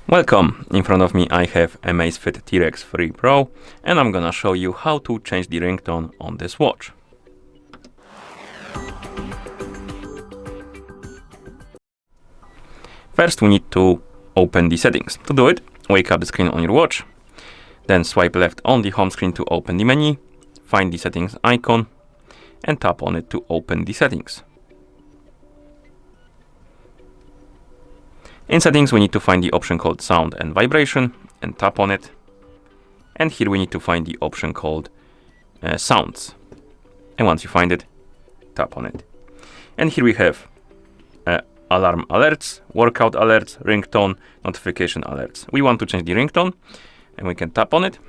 Welcome! In front of me I have AMAZFIT T-Rex 3 Pro and I'm gonna show you how to change the ringtone on this watch. First we need to open the settings. To do it, wake up the screen on your watch, then swipe left on the home screen to open the menu, find the settings icon and tap on it to open the settings. In settings we need to find the option called sound and vibration and tap on it. And here we need to find the option called sounds. And once you find it, tap on it. And here we have alarm alerts, workout alerts, ringtone, notification alerts. We want to change the ringtone and we can tap on it.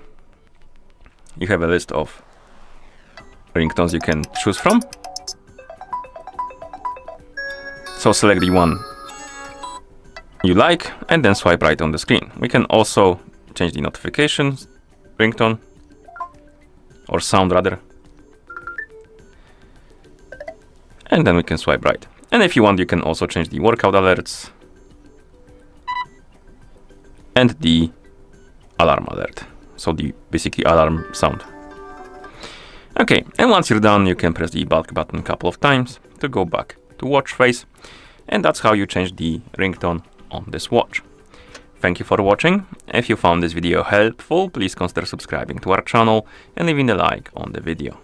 You have a list of ringtones you can choose from. So select the one you like and then swipe right on the screen. We can also change the notifications, ringtone, or sound rather. And then we can swipe right. And if you want, you can also change the workout alerts and the alarm alert. So the basically alarm sound. Okay, and once you're done, you can press the back button a couple of times to go back to watch face. And that's how you change the ringtone on this watch. Thank you for watching. If you found this video helpful, please consider subscribing to our channel and leaving a like on the video.